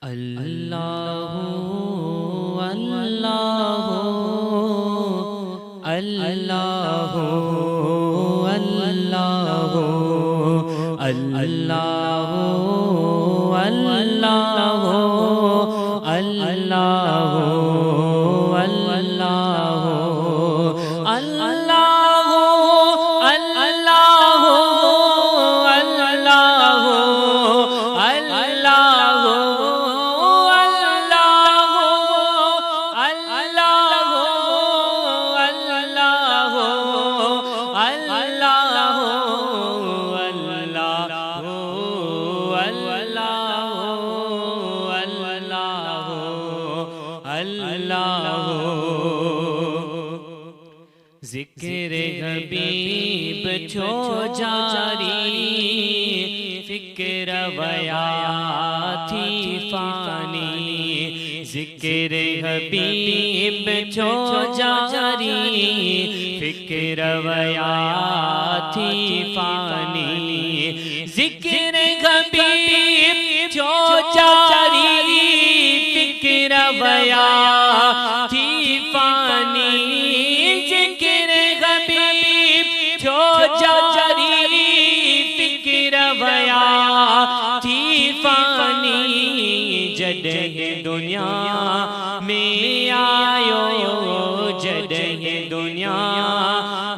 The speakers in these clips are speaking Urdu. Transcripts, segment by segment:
اللہ اللہ اللہ اللہ اللہ اللہ ذکر حبیب چھو جاری فکر ویاتی فانی ذکر حبیب چھو جاری فکر ویاتی فانی ذکر حبیب چھو جاری فکر ویاتی فانی جدہ دنیا میں آیو جدہ دنیا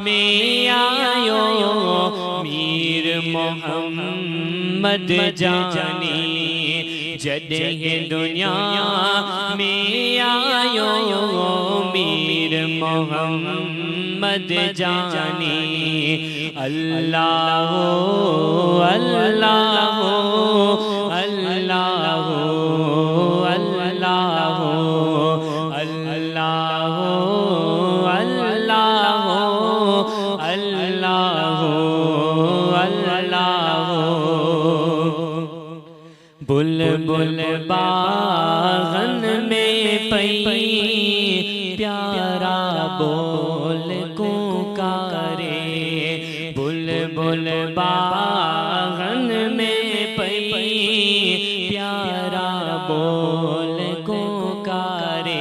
میں آیو میر محمد جانی جدہ دنیا میں آیو میر محمد جانی اللہ اللہ اللہ بلبل باغن میں پئی پیارا بول کو کرے بلبل باغن میں پئی پیارا بول کو کرے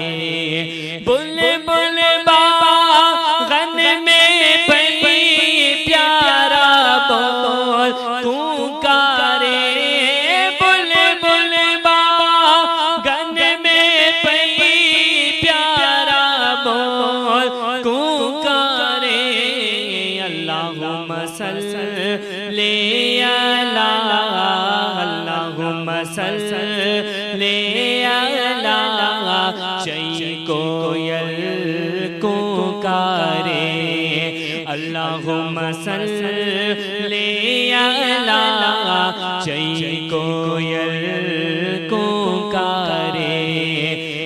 بلبل باغن میں پئی پیارا بول کو کرے اللہم صلی علی چئی کوئل کو کرے اللہم صلی علی چئی کوئل کو کرے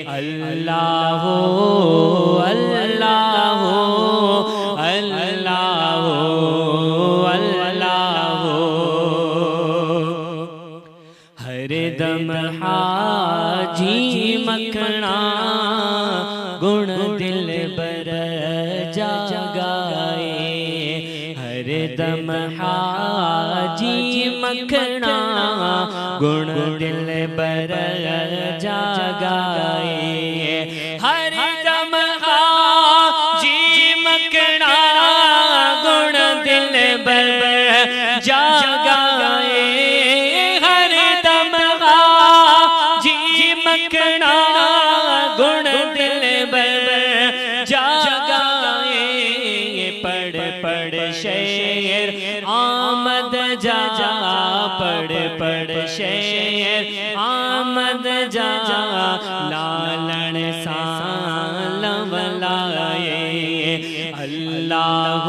اللہ اللہ ہر دم حاجی مکھنا گن دل بر جاگائے ہر دم حاجی مکھنا گن دل بر جاگائے ہر دم حاجی مکھنا گن دل بر جاگائے گن دل بر جاگائے پڑھ پڑھ شعر آمد جا پڑھ پڑھ شعر آمد جا لالن سالم لائے اللہ